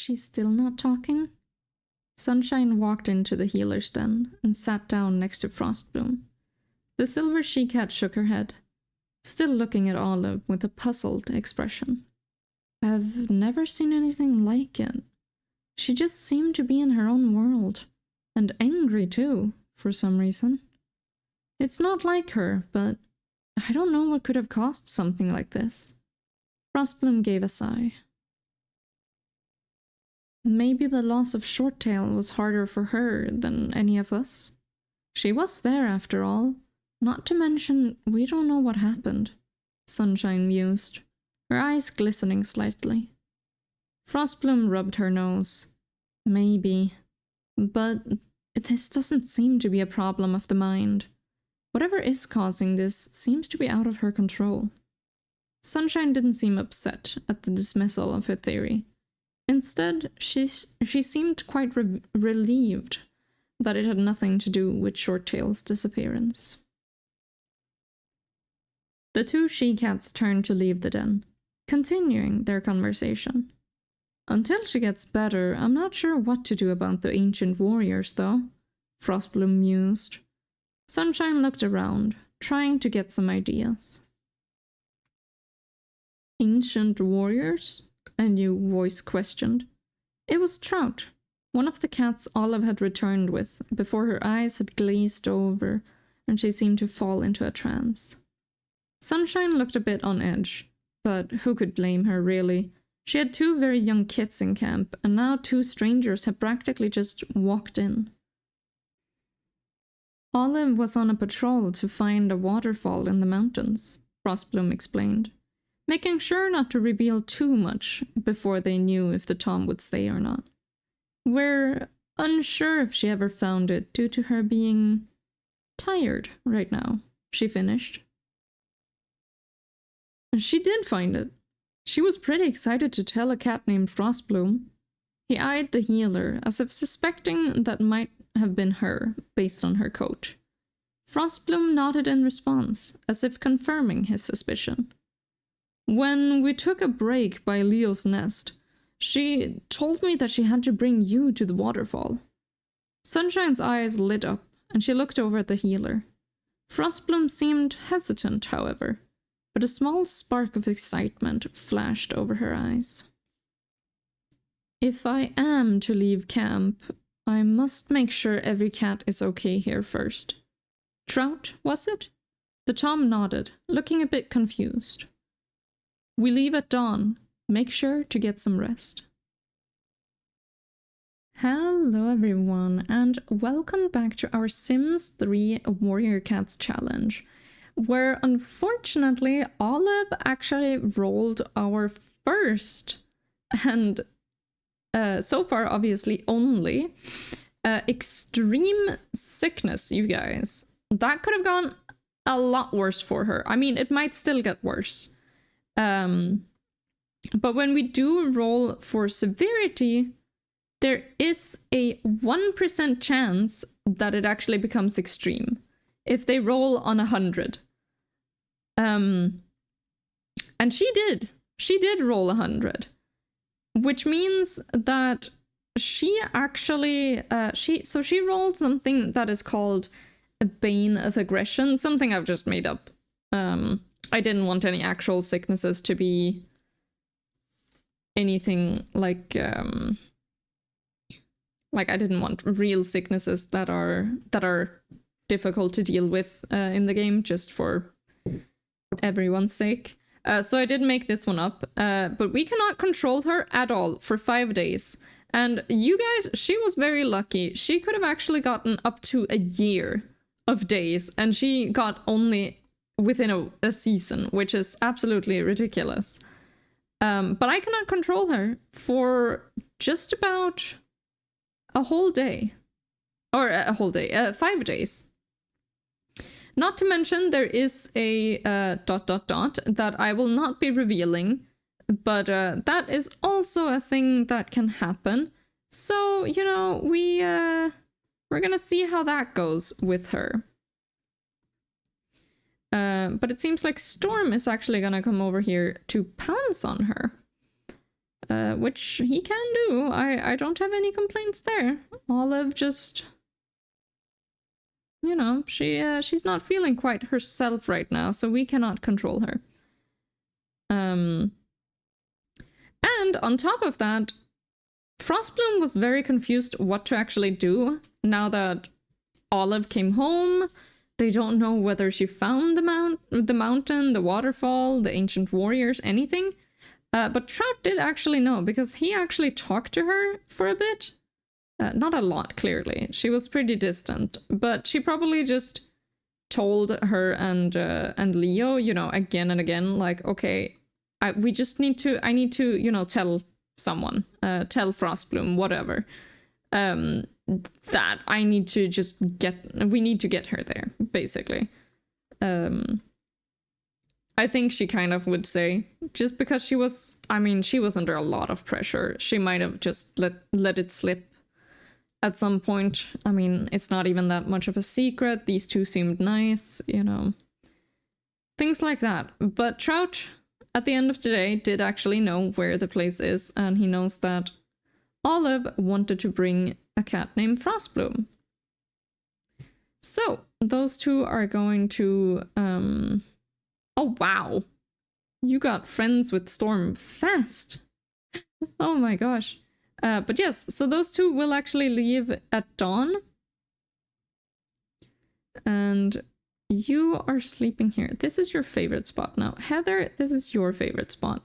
She's still not talking? Sunshine walked into the healer's den and sat down next to Frostbloom. The silver she-cat shook her head, still looking at Olive with a puzzled expression. I've never seen anything like it. She just seemed to be in her own world, and angry too, for some reason. It's not like her, but I don't know what could have caused something like this. Frostbloom gave a sigh. Maybe the loss of Shorttail was harder for her than any of us. She was there after all. Not to mention, we don't know what happened, Sunshine mused, her eyes glistening slightly. Frostbloom rubbed her nose. Maybe. But this doesn't seem to be a problem of the mind. Whatever is causing this seems to be out of her control. Sunshine didn't seem upset at the dismissal of her theory. Instead, she seemed quite relieved that it had nothing to do with Shorttail's disappearance. The two she-cats turned to leave the den, continuing their conversation. Until she gets better, I'm not sure what to do about the ancient warriors, though, Frostbloom mused. Sunshine looked around, trying to get some ideas. Ancient warriors? A new voice questioned. It was Trout, one of the cats Olive had returned with, before her eyes had glazed over and she seemed to fall into a trance. Sunshine looked a bit on edge, but who could blame her, really? She had two very young kids in camp, and now two strangers had practically just walked in. Olive was on a patrol to find a waterfall in the mountains, Frostbloom explained, making sure not to reveal too much before they knew if the Tom would stay or not. We're unsure if she ever found it due to her being tired right now, she finished. She did find it. She was pretty excited to tell a cat named Frostbloom. He eyed the healer as if suspecting that might have been her based on her coat. Frostbloom nodded in response, as if confirming his suspicion. When we took a break by Leo's nest, she told me that she had to bring you to the waterfall. Sunshine's eyes lit up, and she looked over at the healer. Frostbloom seemed hesitant, however, but a small spark of excitement flashed over her eyes. If I am to leave camp, I must make sure every cat is okay here first. Trout, was it? The Tom nodded, looking a bit confused. We leave at dawn. Make sure to get some rest. Hello everyone, and welcome back to our Sims 3 Warrior Cats challenge, where unfortunately Olive actually rolled our first, and so far obviously only, extreme sickness, you guys. That could have gone a lot worse for her. I mean, it might still get worse. But when we do roll for severity, there is a 1% chance that it actually becomes extreme if they roll on 100. And she did roll 100, which means that she actually she rolled something that is called a bane of aggression, something I've just made up. I didn't want any actual sicknesses to be anything like I didn't want real sicknesses that are difficult to deal with in the game, just for everyone's sake. So I did make this one up, but we cannot control her at all for 5 days. And you guys, she was very lucky. She could have actually gotten up to a year of days, and she got only within a season, which is absolutely ridiculous. But I cannot control her for just about a whole day. Or a whole day, 5 days. Not to mention there is a ... that I will not be revealing, but that is also a thing that can happen. So, you know, we're gonna see how that goes with her. But it seems like Storm is actually gonna come over here to pounce on her. which he can do. I don't have any complaints there. Olive just, you know, she's not feeling quite herself right now, so we cannot control her. And on top of that, Frostbloom was very confused what to actually do now that Olive came home. They don't know whether she found the mountain, the waterfall, the ancient warriors, anything. But Trout did actually know, because he actually talked to her for a bit. Not a lot, clearly. She was pretty distant, but she probably just told her and Leo, you know, again and again, like, okay, I need to, you know, tell someone, tell Frostbloom, whatever. That I need to just we need to get her there, basically. I think she kind of would say, just because she was under a lot of pressure, she might have just let it slip at some point. I mean, it's not even that much of a secret. These two seemed nice, you know. Things like that. But Trout, at the end of the day, did actually know where the place is, and he knows that Olive wanted to bring a cat named Frostbloom. So, those two are going to, oh wow, you got friends with Storm fast. Oh my gosh. But yes, so those two will actually leave at dawn. And you are sleeping here. This is your favorite spot now. Heather, this is your favorite spot.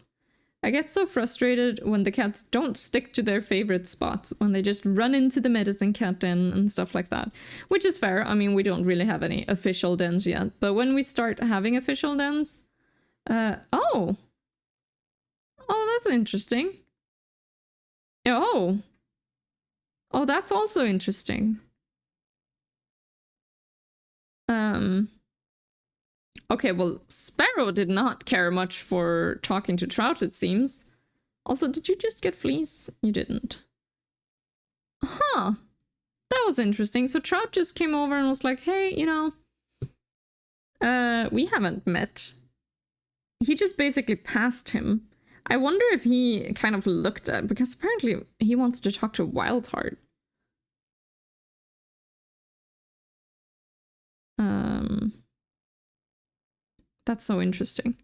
I get so frustrated when the cats don't stick to their favorite spots, when they just run into the medicine cat den and stuff like that. Which is fair. I mean, we don't really have any official dens yet. But when we start having official dens... Oh, that's interesting. Oh, that's also interesting. Okay, well, Sparrow did not care much for talking to Trout, it seems. Also, did you just get fleas? You didn't. Huh. That was interesting. So Trout just came over and was like, hey, you know, we haven't met. He just basically passed him. I wonder if he kind of looked at, because apparently he wants to talk to Wildheart. That's so interesting.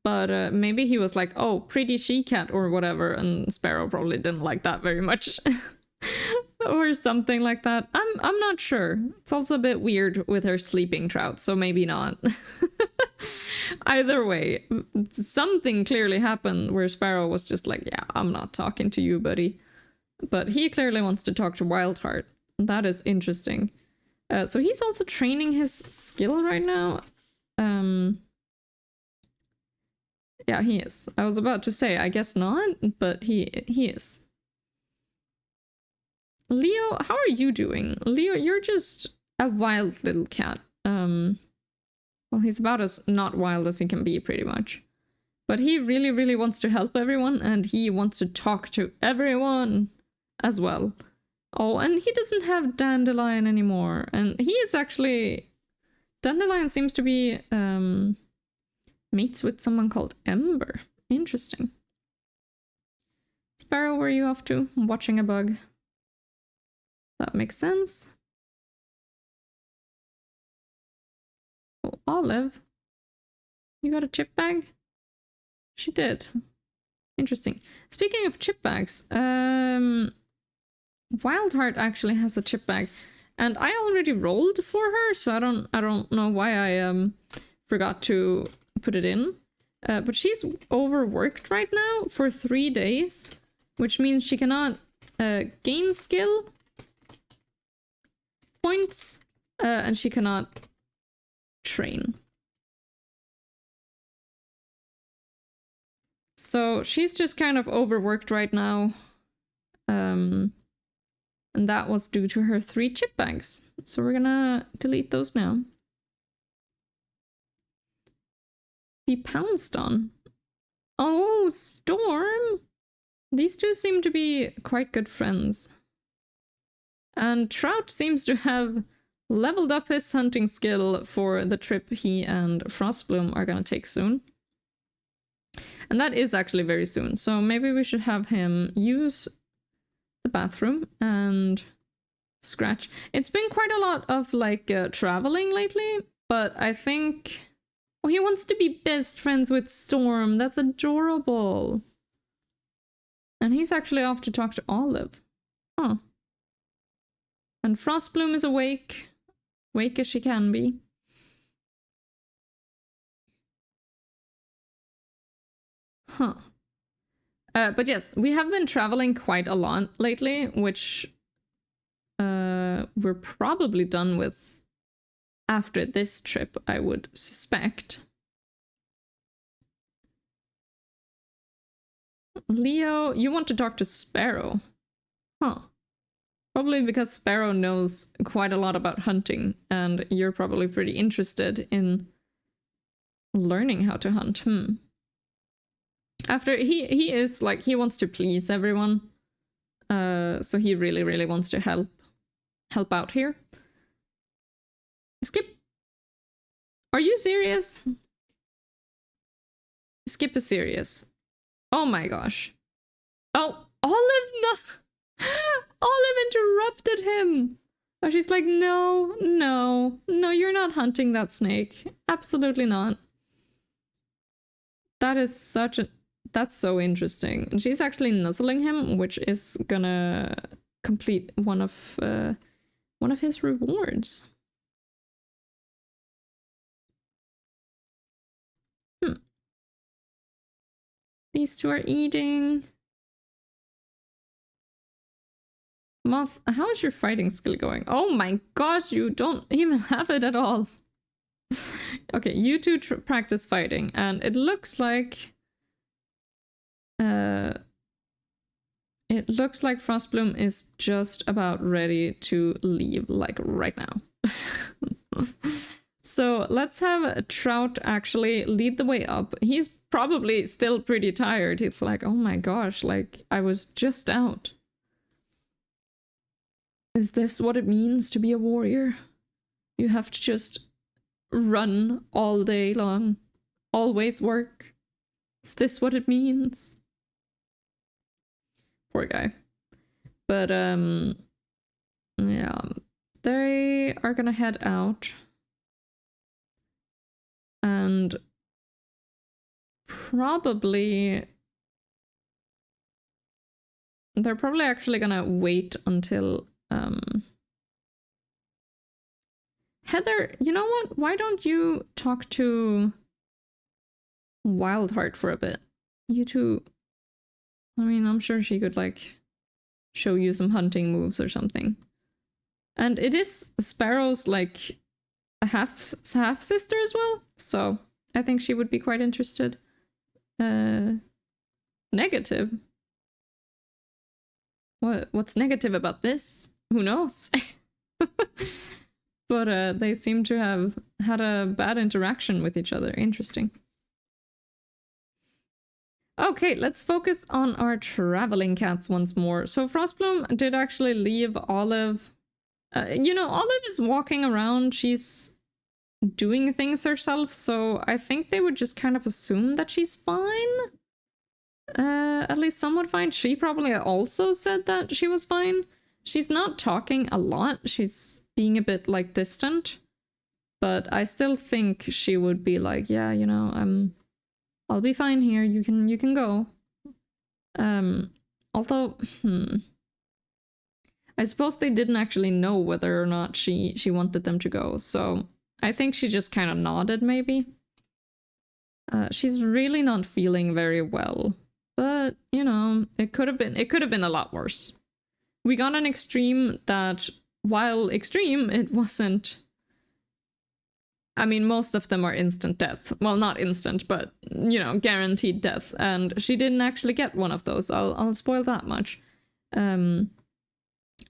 But maybe he was like, oh, pretty she-cat or whatever, and Sparrow probably didn't like that very much. Or something like that. I'm not sure. It's also a bit weird with her sleeping Trout, so maybe not. Either way, something clearly happened where Sparrow was just like, yeah, I'm not talking to you, buddy. But he clearly wants to talk to Wildheart. That is interesting. So he's also training his skill right now. Yeah, he is. I was about to say, I guess not, but he is. Leo, how are you doing? Leo, you're just a wild little cat. Well, he's about as not wild as he can be, pretty much. But he really, really wants to help everyone, and he wants to talk to everyone as well. Oh, and he doesn't have Dandelion anymore. And he is actually... Dandelion seems to be mates with someone called Ember. Interesting. Sparrow, where are you off to? I'm watching a bug. That makes sense. Oh, Olive. You got a chip bag? She did. Interesting. Speaking of chip bags, Wildheart actually has a chip bag, and I already rolled for her, so I don't know why I forgot to put it in. But she's overworked right now for 3 days, which means she cannot gain skill points, and she cannot train. So she's just kind of overworked right now. And that was due to her 3 chip bags. So we're gonna delete those now. Be pounced on. Oh, Storm! These two seem to be quite good friends. And Trout seems to have leveled up his hunting skill for the trip he and Frostbloom are gonna take soon. And that is actually very soon. So maybe we should have him use the bathroom and scratch. It's been quite a lot of like traveling lately, but I think... Oh, he wants to be best friends with Storm. That's adorable. And he's actually off to talk to Olive. Huh. And Frostbloom is awake. Awake as she can be. Huh. But yes, we have been traveling quite a lot lately, which we're probably done with after this trip, I would suspect. Leo, you want to talk to Sparrow? Huh. Probably because Sparrow knows quite a lot about hunting, and you're probably pretty interested in learning how to hunt. After he is like, he wants to please everyone. So he really wants to help out here. Skip. Are you serious? Skip is serious. Oh my gosh. Oh, Olive, no. Olive interrupted him. Oh, she's like, no, you're not hunting that snake. Absolutely not. That is that's so interesting. And she's actually nuzzling him, which is gonna complete one of his rewards. These two are eating. Moth, how is your fighting skill going? Oh my gosh, you don't even have it at all. Okay, you two practice fighting, and it looks like Frostbloom is just about ready to leave, like right now. So let's have Trout actually lead the way up. He's probably still pretty tired. It's like, oh my gosh, like I was just out. Is this what it means to be a warrior? You have to just run all day long, always work. Is this what it means? Poor guy. But yeah, they are gonna head out. And they're probably actually gonna wait until Heather, you know what? Why don't you talk to Wildheart for a bit? You two, I mean, I'm sure she could like show you some hunting moves or something. And it is Sparrow's like a half sister as well, so I think she would be quite interested. Negative. What's negative about this? Who knows? But they seem to have had a bad interaction with each other. Interesting. Okay, let's focus on our traveling cats once more. So Frostbloom did actually leave Olive. You know, Olive is walking around. She's doing things herself, so I think they would just kind of assume that she's fine. At least somewhat fine. She probably also said that she was fine. She's not talking a lot. She's being a bit like distant, but I still think she would be like, yeah, you know, I'll be fine here. You can go. Although, I suppose they didn't actually know whether or not she wanted them to go, so I think she just kind of nodded, maybe. She's really not feeling very well, but you know, it could have been a lot worse. We got an extreme that, while extreme, it wasn't. I mean, most of them are instant death. Well, not instant, but you know, guaranteed death. And she didn't actually get one of those. I'll spoil that much.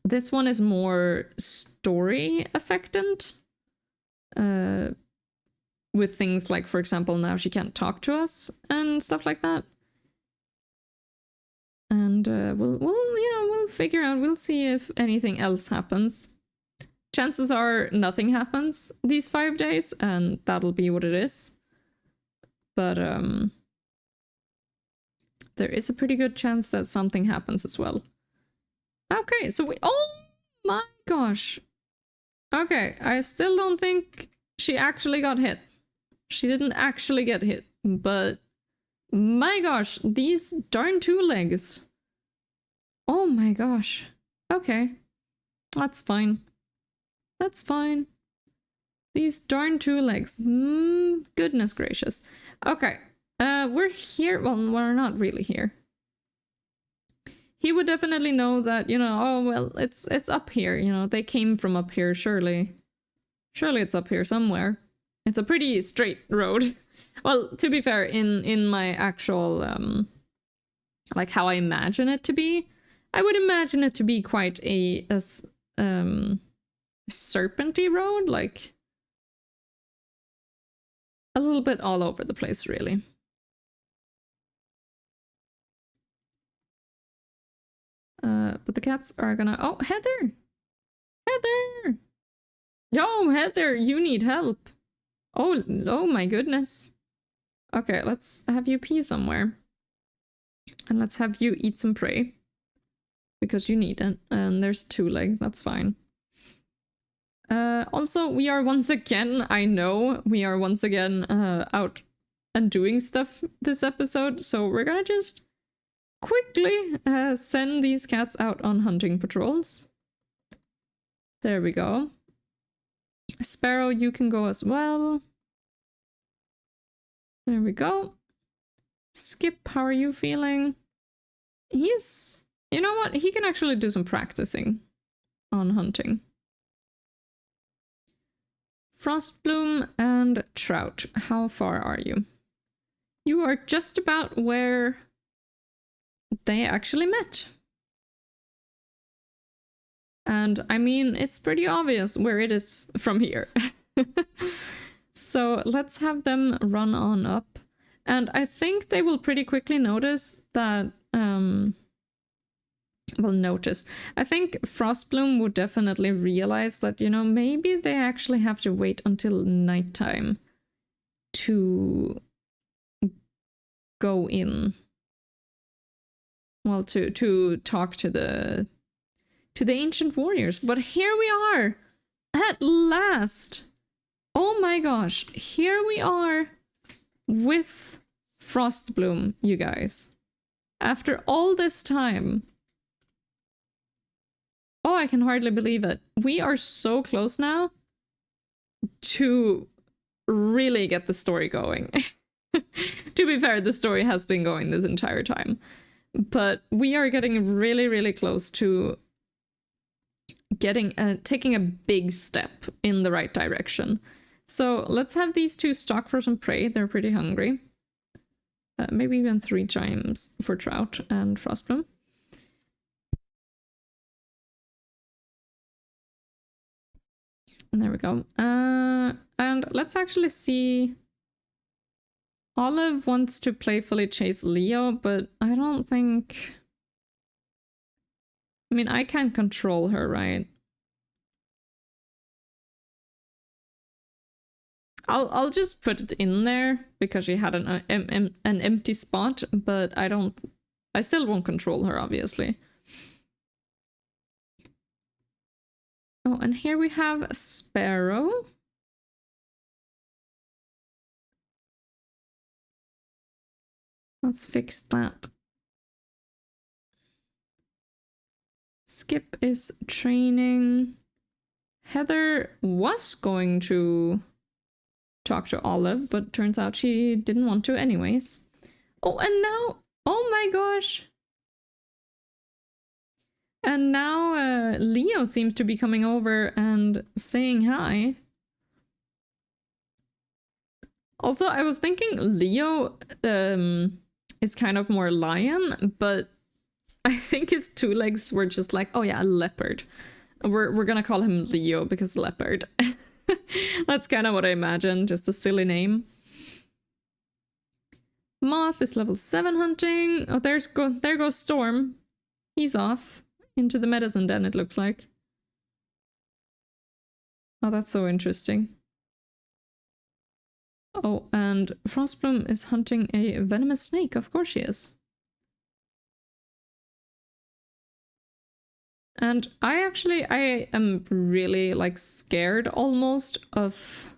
This one is more story affectant. With things like, for example, now she can't talk to us and stuff like that. And we'll figure out. We'll see if anything else happens. Chances are nothing happens these 5 days, and that'll be what it is. But there is a pretty good chance that something happens as well. Okay, so we... Oh my gosh. Okay, I still don't think she actually got hit. She didn't actually get hit, but... My gosh, these darn two legs. Oh my gosh. Okay. That's fine. That's fine. These darn two legs. Goodness gracious. Okay. We're here. Well, we're not really here. He would definitely know that, you know, oh, well, it's up here, you know, they came from up here, surely. Surely it's up here somewhere. It's a pretty straight road. Well, to be fair, in my actual, like how I imagine it to be, I would imagine it to be quite a serpenty road, like a little bit all over the place, really. But the cats are gonna... Oh, Heather! Heather! Yo, Heather, you need help. Oh my goodness. Okay, let's have you pee somewhere. And let's have you eat some prey. Because you need it. And there's two leg, that's fine. Also, we are once again, I know, we are once again out and doing stuff this episode. So we're gonna just quickly send these cats out on hunting patrols. There we go. Sparrow, you can go as well. There we go. Skip, how are you feeling? He's... You know what? He can actually do some practicing on hunting. Frostbloom and Trout, how far are you? You are just about where they actually met. And I mean, it's pretty obvious where it is from here. So let's have them run on up. And I think they will pretty quickly notice that, I think Frostbloom would definitely realize that, you know, maybe they actually have to wait until nighttime to go in. Well, to talk to the ancient warriors. But here we are! At last! Oh my gosh, here we are with Frostbloom, you guys. After all this time. Oh, I can hardly believe it. We are so close now to really get the story going. To be fair, the story has been going this entire time. But we are getting really, really close to getting taking a big step in the right direction. So let's have these two stalk for some prey. They're pretty hungry. Maybe even 3 times for Trout and Frostbloom. And there we go. And let's actually see... Olive wants to playfully chase Leo, but I don't think... I mean, I can't control her, right? I'll just put it in there because she had an empty spot, but I still won't control her, obviously. Oh, and here we have Sparrow. Let's fix that. Skip is training. Heather was going to talk to Olive, but turns out she didn't want to anyways. Oh, and now... Oh my gosh! And now Leo seems to be coming over and saying hi. Also, I was thinking Leo is kind of more lion, but I think his 2 legs were just like, oh yeah, a leopard. We're gonna call him Leo because leopard. That's kind of what I imagined, just a silly name. Moth is level 7 hunting. Oh, there goes Storm. He's off into the medicine den, it looks like. Oh, that's so interesting. Oh, and Frostbloom is hunting a venomous snake. Of course she is. And I am really like scared almost of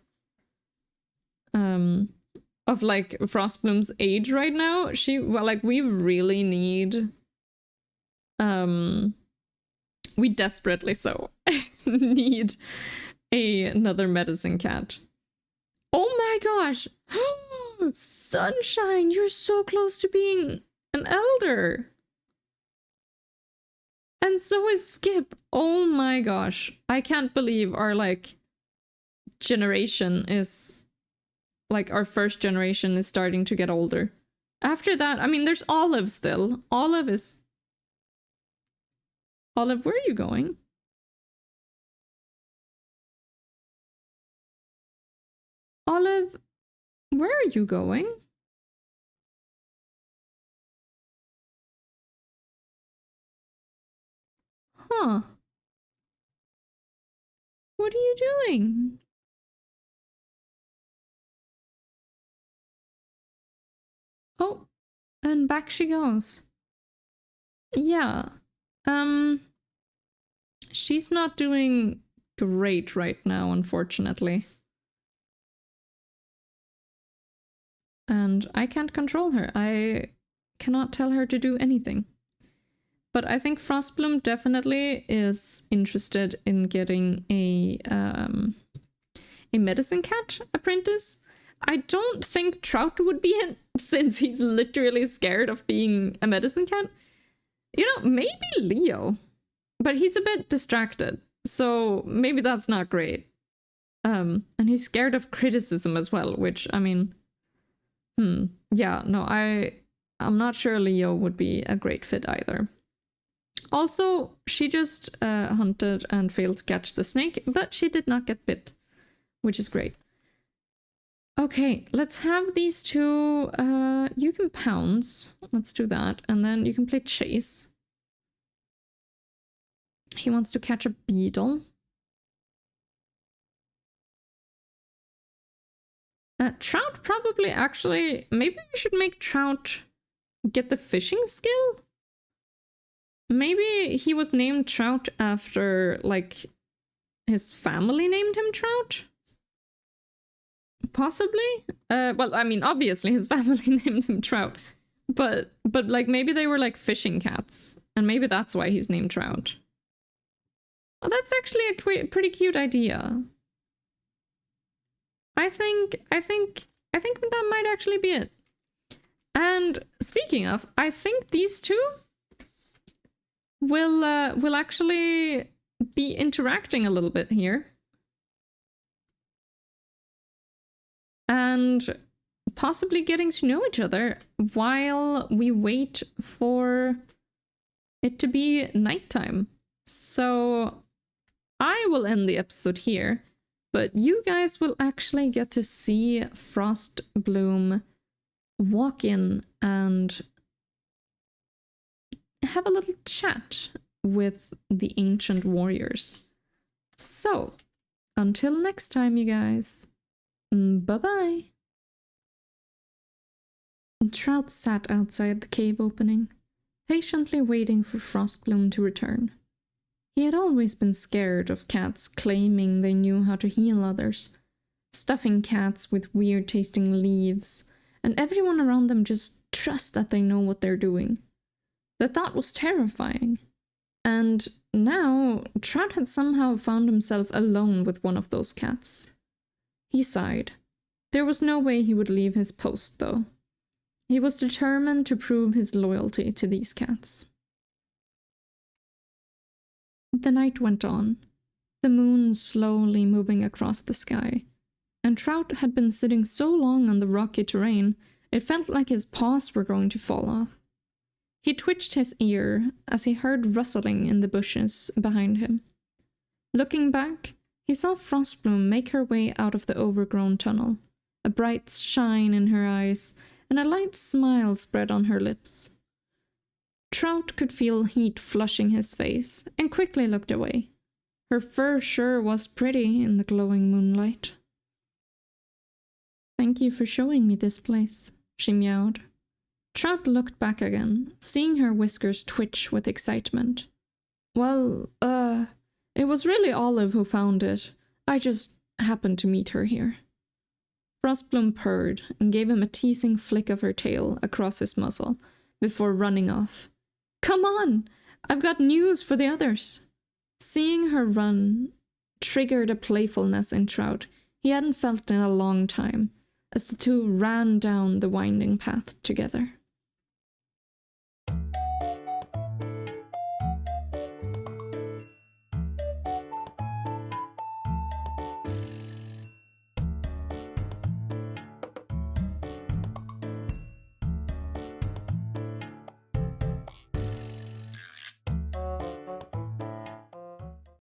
like Frostbloom's age right now. We really need we desperately so need another medicine cat. Oh my gosh! Sunshine, you're so close to being an elder. And so is Skip. Oh my gosh. I can't believe our like generation is like our first generation is starting to get older. After that, I mean, there's Olive still. Olive, where are you going? Olive, where are you going? Huh. What are you doing? Oh, and back she goes. Yeah. She's not doing great right now, unfortunately. And I can't control her. I cannot tell her to do anything. But I think Frostbloom definitely is interested in getting a medicine cat apprentice. I don't think Trout would be it, since he's literally scared of being a medicine cat. You know, maybe Leo, but he's a bit distracted, so maybe that's not great. And he's scared of criticism as well, which, I mean, yeah, no, I'm not sure Leo would be a great fit either. Also, she just hunted and failed to catch the snake, but she did not get bit, which is great. Okay, let's have these two. You can pounce. Let's do that. And then you can play chase. He wants to catch a beetle. Trout probably actually... Maybe we should make Trout get the fishing skill? Maybe he was named Trout after, like, his family named him Trout? Possibly? Well, I mean, obviously his family named him Trout. But like, maybe they were, like, fishing cats. And maybe that's why he's named Trout. Oh, that's actually a pretty cute idea. I think that might actually be it. And speaking of, I think these two will actually be interacting a little bit here. And possibly getting to know each other while we wait for it to be nighttime. So I will end the episode here, but you guys will actually get to see Frostbloom walk in and have a little chat with the ancient warriors. So, until next time, you guys. Bye-bye. Trout sat outside the cave opening, patiently waiting for Frostbloom to return. He had always been scared of cats claiming they knew how to heal others, stuffing cats with weird-tasting leaves, and everyone around them just trust that they know what they're doing. The thought was terrifying. And now, Trout had somehow found himself alone with one of those cats. He sighed. There was no way he would leave his post, though. He was determined to prove his loyalty to these cats. The night went on, the moon slowly moving across the sky, and Trout had been sitting so long on the rocky terrain, it felt like his paws were going to fall off. He twitched his ear as he heard rustling in the bushes behind him. Looking back, he saw Frostbloom make her way out of the overgrown tunnel, a bright shine in her eyes and a light smile spread on her lips. Trout could feel heat flushing his face and quickly looked away. Her fur sure was pretty in the glowing moonlight. "Thank you for showing me this place," she meowed. Trout looked back again, seeing her whiskers twitch with excitement. Well, it was really Olive who found it. I just happened to meet her here. Frostbloom purred and gave him a teasing flick of her tail across his muzzle before running off. Come on! I've got news for the others. Seeing her run triggered a playfulness in Trout he hadn't felt in a long time, as the two ran down the winding path together.